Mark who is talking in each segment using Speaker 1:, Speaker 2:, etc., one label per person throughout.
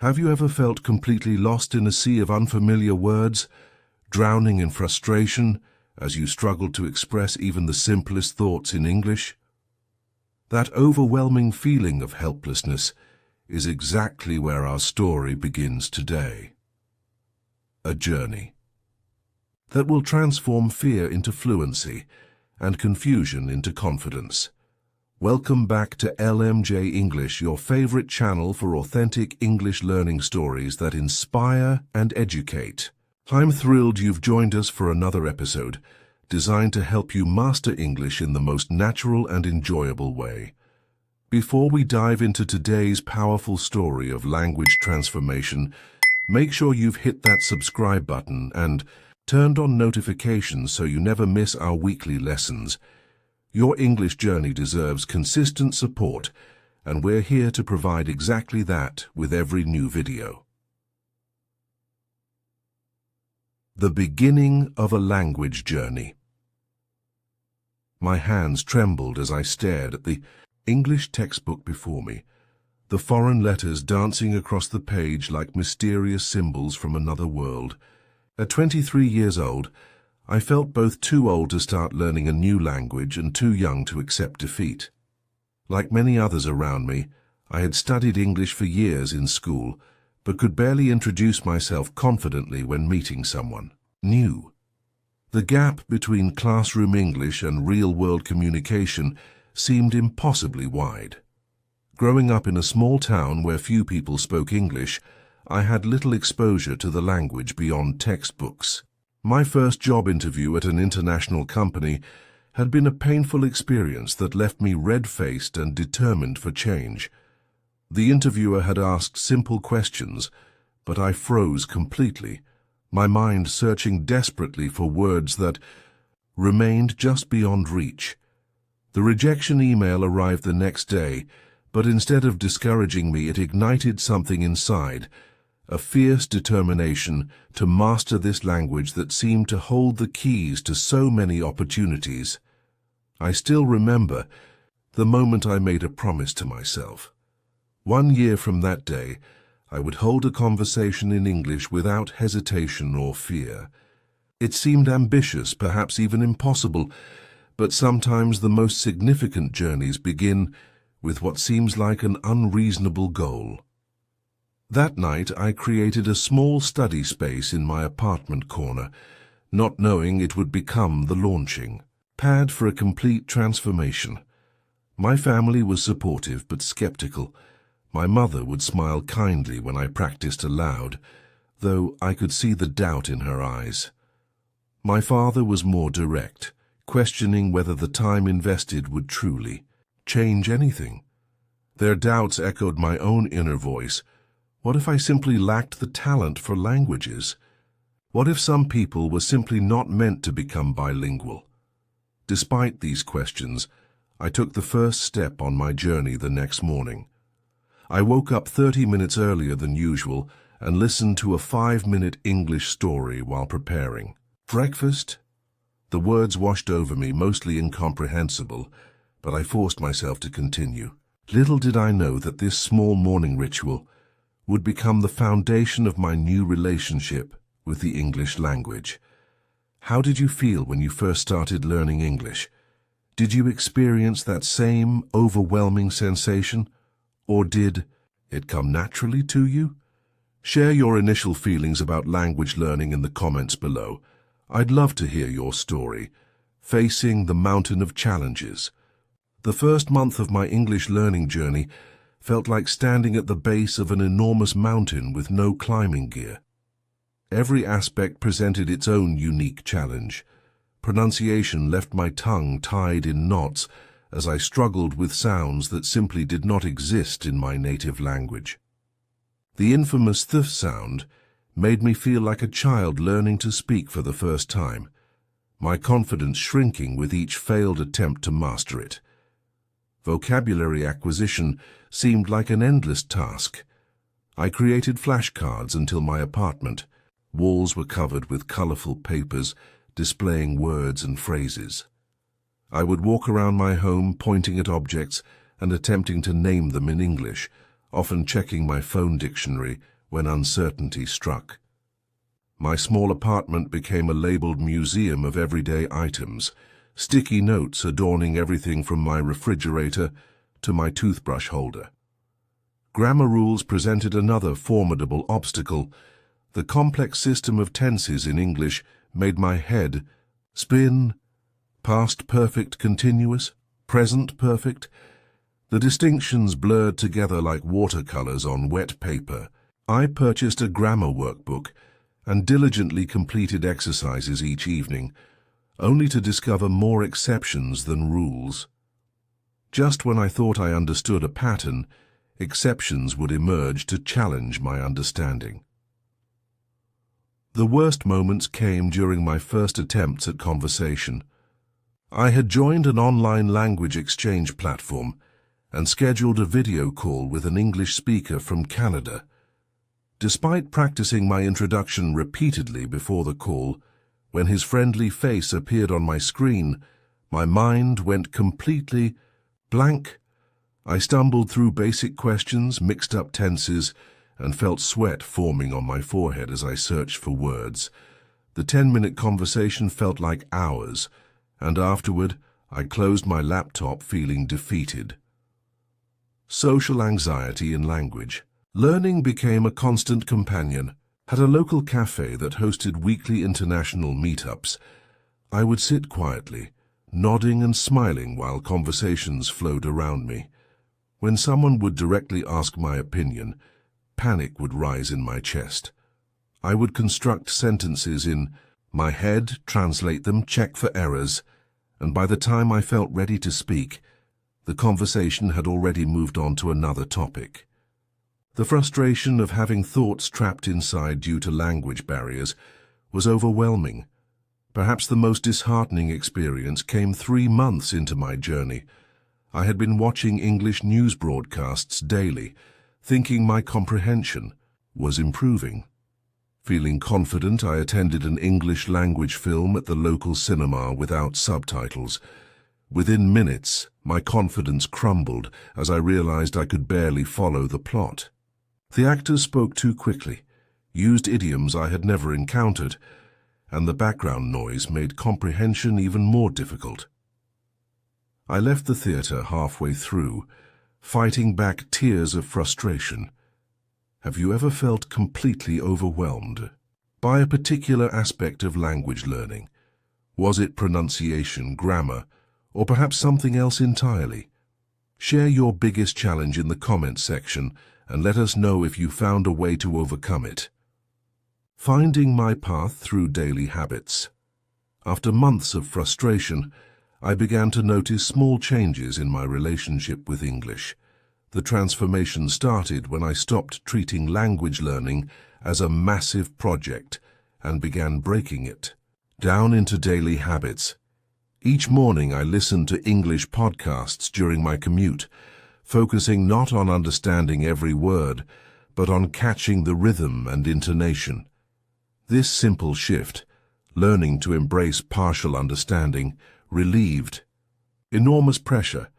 Speaker 1: Have you ever felt completely lost in a sea of unfamiliar words, drowning in frustration as you struggled to express even the simplest thoughts in English? That overwhelming feeling of helplessness is exactly where our story begins today. A journey that will transform fear into fluency and confusion into confidence. Welcome back to LMJ English, your favorite channel for authentic English learning stories that inspire and educate. I'm thrilled you've joined us for another episode designed to help you master English in the most natural and enjoyable way. Before we dive into today's powerful story of language transformation, make sure you've hit that subscribe button and turned on notifications so you never miss our weekly lessons. Your English journey deserves consistent support, and we're here to provide exactly that with every new video. The beginning of a language journey. My hands trembled as I stared at the English textbook before me, the foreign letters dancing across the page like mysterious symbols from another world. At 23 years old, I felt both too old to start learning a new language and too young to accept defeat. Like many others around me, I had studied English for years in school, but could barely introduce myself confidently when meeting someone new. The gap between classroom English and real-world communication seemed impossibly wide. Growing up in a small town where few people spoke English, I had little exposure to the language beyond textbooks. My first job interview at an international company had been a painful experience that left me red-faced and determined for change. The interviewer had asked simple questions, but I froze completely, my mind searching desperately for words that remained just beyond reach. The rejection email arrived the next day, but instead of discouraging me, it ignited something inside, a fierce determination to master this language that seemed to hold the keys to so many opportunities. I still remember the moment I made a promise to myself. 1 year from that day, I would hold a conversation in English without hesitation or fear. It seemed ambitious, perhaps even impossible, but sometimes the most significant journeys begin with what seems like an unreasonable goal. That night, I created a small study space in my apartment corner, not knowing it would become the launching pad for a complete transformation. My family was supportive but skeptical. My mother would smile kindly when I practiced aloud, though I could see the doubt in her eyes. My father was more direct, questioning whether the time invested would truly change anything. Their doubts echoed my own inner voice. What if I simply lacked the talent for languages? What if some people were simply not meant to become bilingual? Despite these questions, I took the first step on my journey the next morning. I woke up 30 minutes earlier than usual and listened to a 5-minute English story while preparing breakfast. The words washed over me, mostly incomprehensible, but I forced myself to continue. Little did I know that this small morning ritual would become the foundation of my new relationship with the English language. How did you feel when you first started learning English? Did you experience that same overwhelming sensation, or did it come naturally to you? Share your initial feelings about language learning in the comments below. I'd love to hear your story, facing the mountain of challenges. The first month of my English learning journey felt like standing at the base of an enormous mountain with no climbing gear. Every aspect presented its own unique challenge. Pronunciation left my tongue tied in knots as I struggled with sounds that simply did not exist in my native language. The infamous th sound made me feel like a child learning to speak for the first time, my confidence shrinking with each failed attempt to master it. Vocabulary acquisition seemed like an endless task. I created flashcards until my apartment. Walls were covered with colorful papers displaying words and phrases. I would walk around my home pointing at objects and attempting to name them in English, often checking my phone dictionary when uncertainty struck. My small apartment became a labeled museum of everyday items, sticky notes adorning everything from my refrigerator to my toothbrush holder. Grammar rules presented another formidable obstacle. The complex system of tenses in English made my head spin. Past perfect continuous, present perfect. The distinctions blurred together like watercolors on wet paper. I purchased a grammar workbook and diligently completed exercises each evening, only to discover more exceptions than rules. Just when I thought I understood a pattern, exceptions would emerge to challenge my understanding. The worst moments came during my first attempts at conversation. I had joined an online language exchange platform and scheduled a video call with an English speaker from Canada. Despite practicing my introduction repeatedly before the call, when his friendly face appeared on my screen, my mind went completely blank. I stumbled through basic questions, mixed up tenses, and felt sweat forming on my forehead as I searched for words. The 10-minute conversation felt like hours, and afterward I closed my laptop feeling defeated. Social anxiety in language. Learning became a constant companion. At a local cafe that hosted weekly international meetups, I would sit quietly, nodding and smiling while conversations flowed around me. When someone would directly ask my opinion, panic would rise in my chest. I would construct sentences in my head, translate them, check for errors, and by the time I felt ready to speak, the conversation had already moved on to another topic. The frustration of having thoughts trapped inside due to language barriers was overwhelming. Perhaps the most disheartening experience came 3 months into my journey. I had been watching English news broadcasts daily, thinking my comprehension was improving. Feeling confident, I attended an English language film at the local cinema without subtitles. Within minutes, my confidence crumbled as I realized I could barely follow the plot. The actors spoke too quickly, used idioms I had never encountered, and the background noise made comprehension even more difficult. I left the theater halfway through, fighting back tears of frustration. Have you ever felt completely overwhelmed by a particular aspect of language learning? Was it pronunciation, grammar, or perhaps something else entirely? Share your biggest challenge in the comments section and let us know if you found a way to overcome it. Finding my path through daily habits. After months of frustration, I began to notice small changes in my relationship with English. The transformation started when I stopped treating language learning as a massive project and began breaking it down into daily habits. Each morning I listened to English podcasts during my commute, focusing not on understanding every word, but on catching the rhythm and intonation. This simple shift, learning to embrace partial understanding, relieved enormous pressure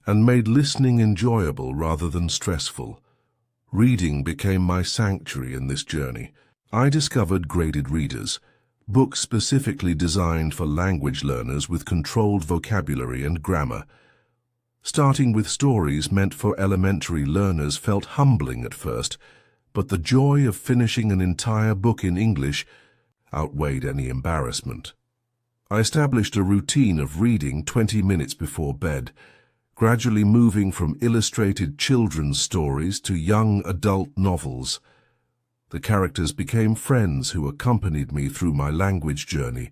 Speaker 1: and made listening enjoyable rather than stressful. Reading became my sanctuary in this journey. I discovered graded readers, books specifically designed for language learners with controlled vocabulary and grammar. Starting with stories meant for elementary learners felt humbling at first, but the joy of finishing an entire book in English outweighed any embarrassment. I established a routine of reading 20 minutes before bed, gradually moving from illustrated children's stories to young adult novels. The characters became friends who accompanied me through my language journey,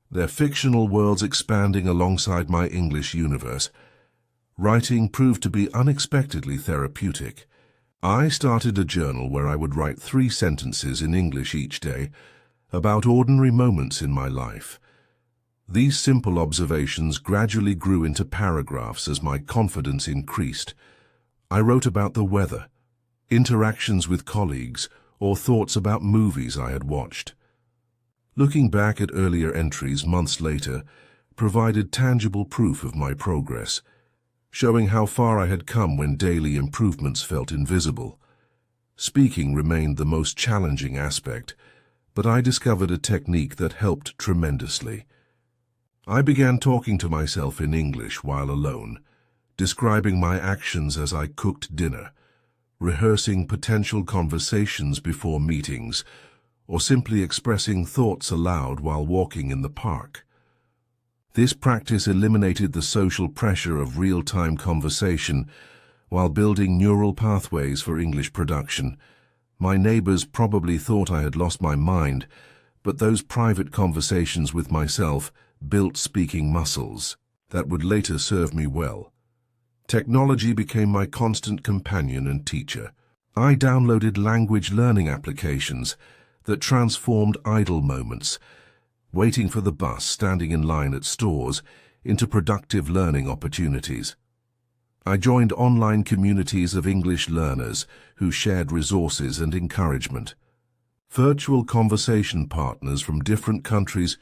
Speaker 1: their fictional worlds expanding alongside my English universe. Writing proved to be unexpectedly therapeutic. I started a journal where I would write 3 sentences in English each day about ordinary moments in my life. These simple observations gradually grew into paragraphs as my confidence increased. I wrote about the weather, interactions with colleagues, or thoughts about movies I had watched. Looking back at earlier entries months later provided tangible proof of my progress. showing how far I had come when daily improvements felt invisible. Speaking remained the most challenging aspect, but I discovered a technique that helped tremendously. I began talking to myself in English while alone, describing my actions as I cooked dinner, rehearsing potential conversations before meetings, or simply expressing thoughts aloud while walking in the park. This practice eliminated the social pressure of real-time conversation while building neural pathways for English production. My neighbors probably thought I had lost my mind, but those private conversations with myself built speaking muscles that would later serve me well. Technology became my constant companion and teacher. I downloaded language learning applications that transformed idle moments, waiting for the bus, standing in line at stores, into productive learning opportunities. I joined online communities of English learners who shared resources and encouragement. Virtual conversation partners from different countries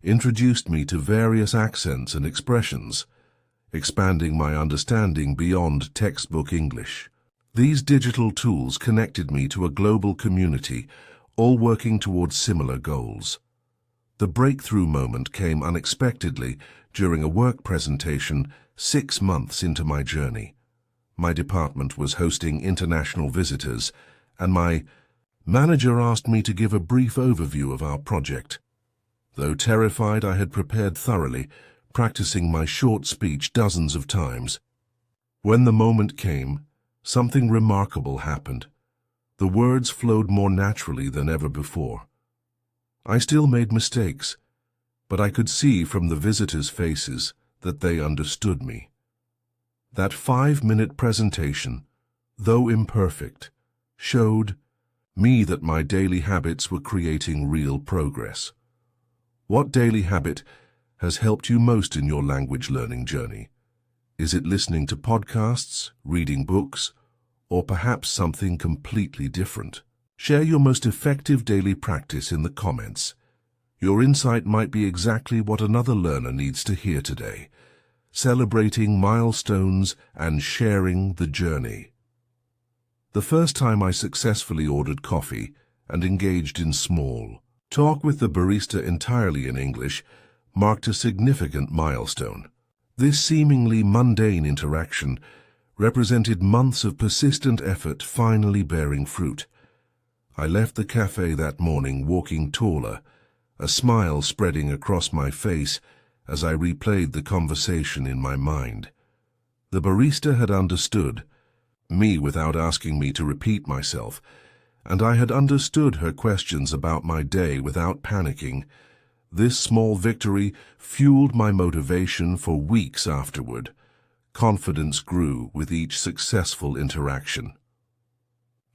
Speaker 1: introduced me to various accents and expressions, expanding my understanding beyond textbook English. These digital tools connected me to a global community, all working towards similar goals. The breakthrough moment came unexpectedly during a work presentation 6 months into my journey. My department was hosting international visitors, and my manager asked me to give a brief overview of our project. Though terrified, I had prepared thoroughly, practicing my short speech dozens of times. When the moment came, something remarkable happened. The words flowed more naturally than ever before. I still made mistakes, but I could see from the visitors' faces that they understood me. That 5-minute presentation, though imperfect, showed me that my daily habits were creating real progress. What daily habit has helped you most in your language learning journey? Is it listening to podcasts, reading books, or perhaps something completely different? Share your most effective daily practice in the comments. Your insight might be exactly what another learner needs to hear today, celebrating milestones and sharing the journey. The first time I successfully ordered coffee and engaged in small talk with the barista entirely in English marked a significant milestone. This seemingly mundane interaction represented months of persistent effort finally bearing fruit. I left the cafe that morning walking taller, a smile spreading across my face as I replayed the conversation in my mind. The barista had understood me without asking me to repeat myself, and I had understood her questions about my day without panicking. This small victory fueled my motivation for weeks afterward. Confidence grew with each successful interaction.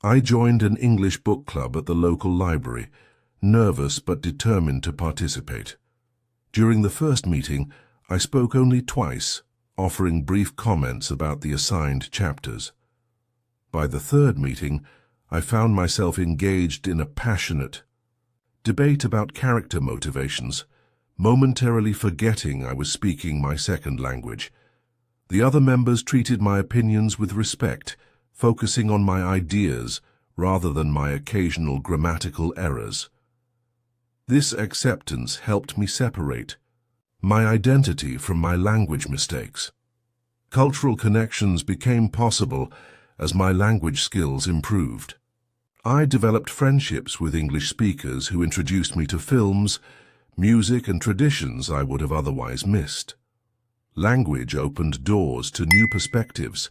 Speaker 1: I joined an English book club at the local library, nervous but determined to participate. During the first meeting, I spoke only twice, offering brief comments about the assigned chapters. By the third meeting, I found myself engaged in a passionate debate about character motivations, momentarily forgetting I was speaking my second language. The other members treated my opinions with respect, focusing on my ideas rather than my occasional grammatical errors. This acceptance helped me separate my identity from my language mistakes. Cultural connections became possible as my language skills improved. I developed friendships with English speakers who introduced me to films, music, and traditions I would have otherwise missed. Language opened doors to new perspectives,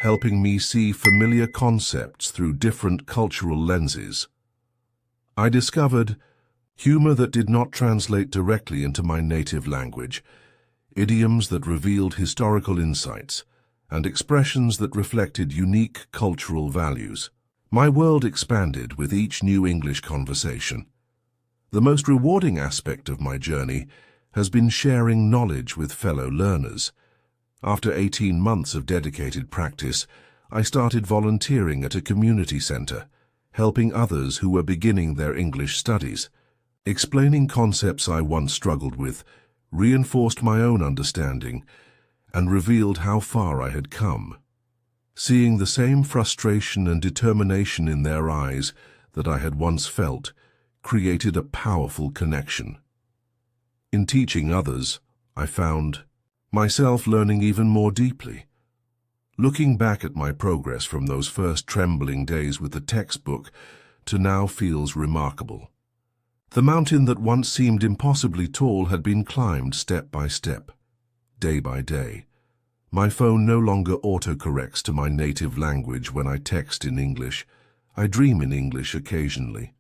Speaker 1: helping me see familiar concepts through different cultural lenses. I discovered humor that did not translate directly into my native language, idioms that revealed historical insights, and expressions that reflected unique cultural values. My world expanded with each new English conversation. The most rewarding aspect of my journey has been sharing knowledge with fellow learners. After 18 months of dedicated practice, I started volunteering at a community center, helping others who were beginning their English studies. Explaining concepts I once struggled with reinforced my own understanding, and revealed how far I had come. Seeing the same frustration and determination in their eyes that I had once felt created a powerful connection. In teaching others, I found myself learning even more deeply. Looking back at my progress from those first trembling days with the textbook to now feels remarkable. The mountain that once seemed impossibly tall had been climbed step by step, day by day. My phone no longer autocorrects to my native language when I text in English. I dream in English occasionally.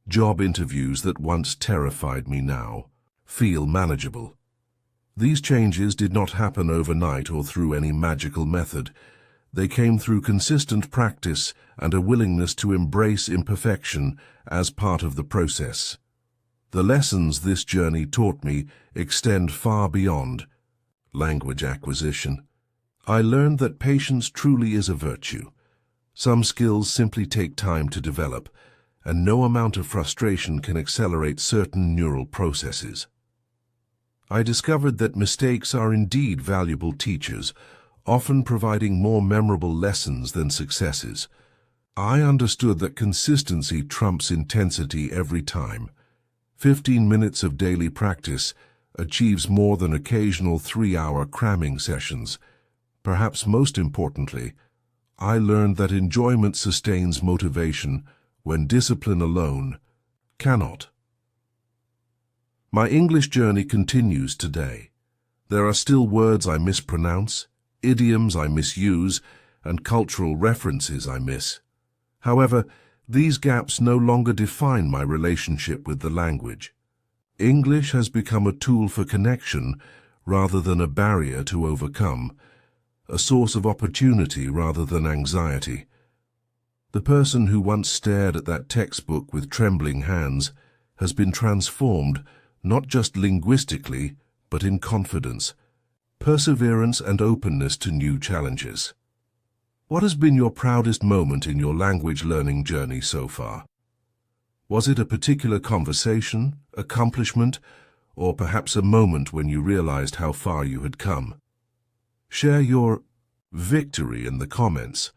Speaker 1: Job interviews that once terrified me now feel manageable. These changes did not happen overnight or through any magical method. They came through consistent practice and a willingness to embrace imperfection as part of the process. The lessons this journey taught me extend far beyond language acquisition. I learned that patience truly is a virtue. Some skills simply take time to develop, and no amount of frustration can accelerate certain neural processes. I discovered that mistakes are indeed valuable teachers, often providing more memorable lessons than successes. I understood that consistency trumps intensity every time. 15 minutes of daily practice achieves more than occasional 3-hour cramming sessions. Perhaps most importantly, I learned that enjoyment sustains motivation when discipline alone cannot. My English journey continues today. There are still words I mispronounce, idioms I misuse, and cultural references I miss. However, these gaps no longer define my relationship with the language. English has become a tool for connection rather than a barrier to overcome, a source of opportunity rather than anxiety. The person who once stared at that textbook with trembling hands has been transformed not just linguistically, but in confidence, perseverance, and openness to new challenges. What has been your proudest moment in your language learning journey so far? Was it a particular conversation, accomplishment, or perhaps a moment when you realized how far you had come? Share your victory in the comments.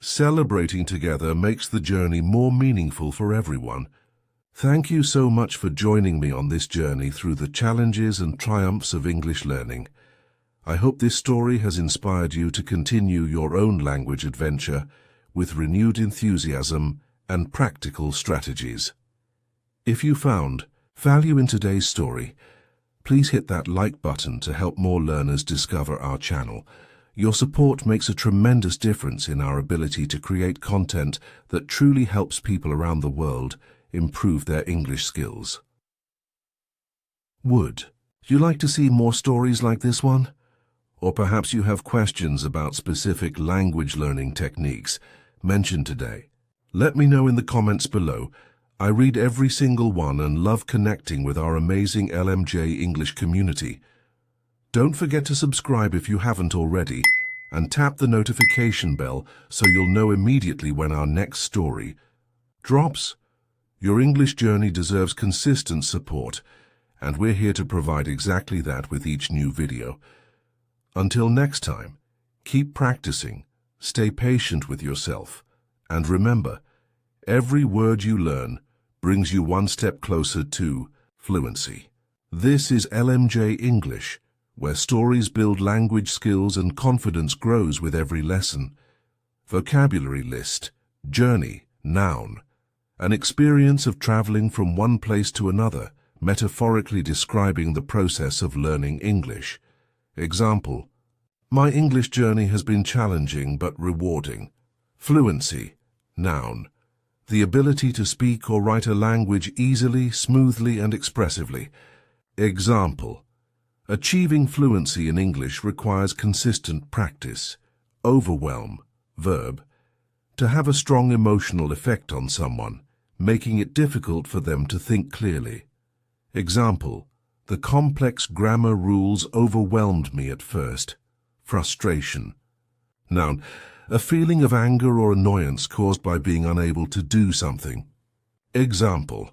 Speaker 1: Celebrating together makes the journey more meaningful for everyone. Thank you so much for joining me on this journey through the challenges and triumphs of English learning. I hope this story has inspired you to continue your own language adventure with renewed enthusiasm and practical strategies. If you found value in today's story, please hit that like button to help more learners discover our channel. Your support makes a tremendous difference in our ability to create content that truly helps people around the world improve their English skills. Would you like to see more stories like this one? Or perhaps you have questions about specific language learning techniques mentioned today? Let me know in the comments below. I read every single one and love connecting with our amazing LMJ English community. Don't forget to subscribe if you haven't already, and tap the notification bell so you'll know immediately when our next story drops. Your English journey deserves consistent support, and we're here to provide exactly that with each new video. Until next time, keep practicing, stay patient with yourself, and remember, every word you learn brings you one step closer to fluency. This is LMJ English, where stories build language skills and confidence grows with every lesson. Vocabulary list, journey, noun. An experience of traveling from one place to another, metaphorically describing the process of learning English. Example: my English journey has been challenging but rewarding. Fluency, noun. The ability to speak or write a language easily, smoothly, and expressively. Example: achieving fluency in English requires consistent practice. Overwhelm, verb. To have a strong emotional effect on someone, making it difficult for them to think clearly. Example: the complex grammar rules overwhelmed me at first. Frustration. Noun. A feeling of anger or annoyance caused by being unable to do something. Example: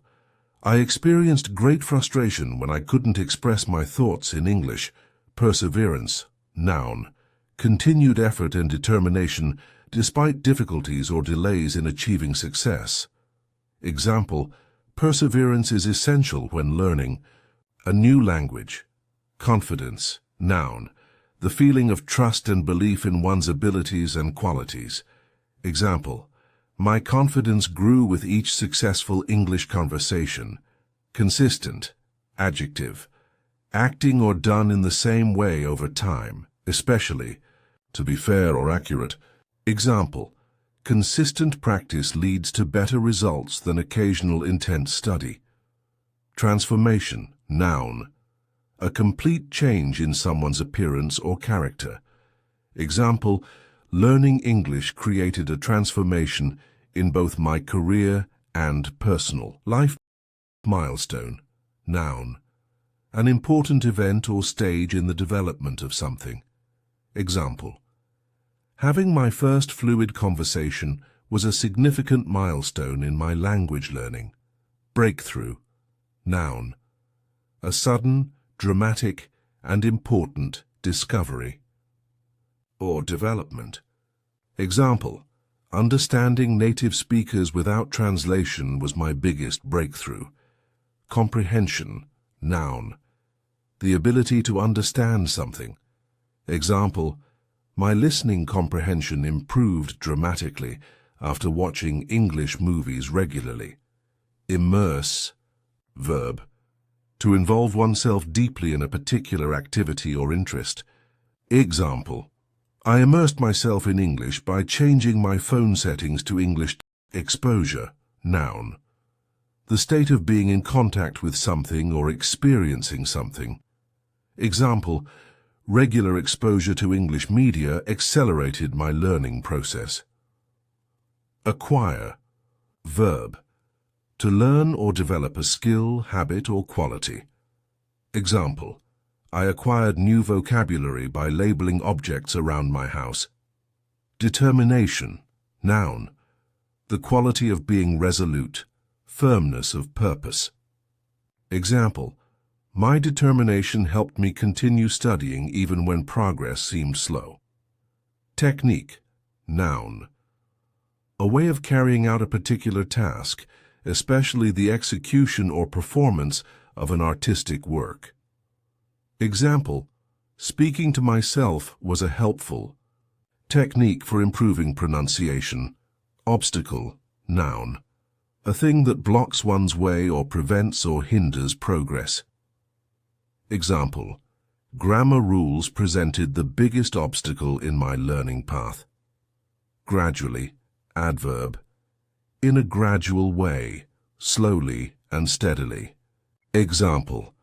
Speaker 1: I experienced great frustration when I couldn't express my thoughts in English. Perseverance, noun. Continued effort and determination despite difficulties or delays in achieving success. Example, perseverance is essential when learning a new language. Confidence, noun. The feeling of trust and belief in one's abilities and qualities. Example, my confidence grew with each successful English conversation. Consistent, adjective. Acting or done in the same way over time, especially, to be fair or accurate. Example, consistent practice leads to better results than occasional intense study. Transformation, noun. A complete change in someone's appearance or character. Example, learning English created a transformation in both my career and personal life. Milestone, noun. An important event or stage in the development of something. Example, having my first fluid conversation was a significant milestone in my language learning. Breakthrough, noun. A sudden, dramatic, and important discovery or development. Example, understanding native speakers without translation was my biggest breakthrough. Comprehension, noun. The ability to understand something. Example, my listening comprehension improved dramatically after watching English movies regularly. Immerse, verb. To involve oneself deeply in a particular activity or interest. Example, I immersed myself in English by changing my phone settings to English. Exposure, noun. The state of being in contact with something or experiencing something. Example, regular exposure to English media accelerated my learning process. Acquire, verb. To learn or develop a skill, habit, or quality. Example, I acquired new vocabulary by labeling objects around my house. Determination, noun. The quality of being resolute, firmness of purpose. Example, my determination helped me continue studying even when progress seemed slow. Technique, noun. A way of carrying out a particular task, especially the execution or performance of an artistic work. Example, speaking to myself was a helpful technique for improving pronunciation. Obstacle, noun. A thing that blocks one's way or prevents or hinders progress. Example, grammar rules presented the biggest obstacle in my learning path. Gradually, adverb. In a gradual way, slowly and steadily. Example,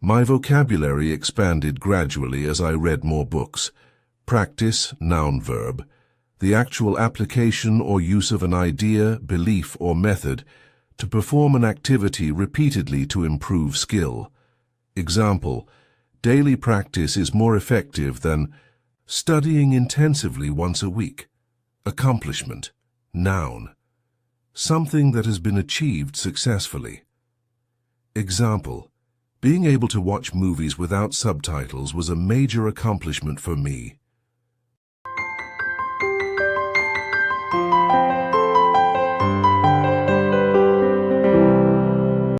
Speaker 1: my vocabulary expanded gradually as I read more books. Practice, noun verb. The actual application or use of an idea, belief, or method to perform an activity repeatedly to improve skill. Example, daily practice is more effective than studying intensively once a week. Accomplishment, noun. Something that has been achieved successfully. Example, being able to watch movies without subtitles was a major accomplishment for me.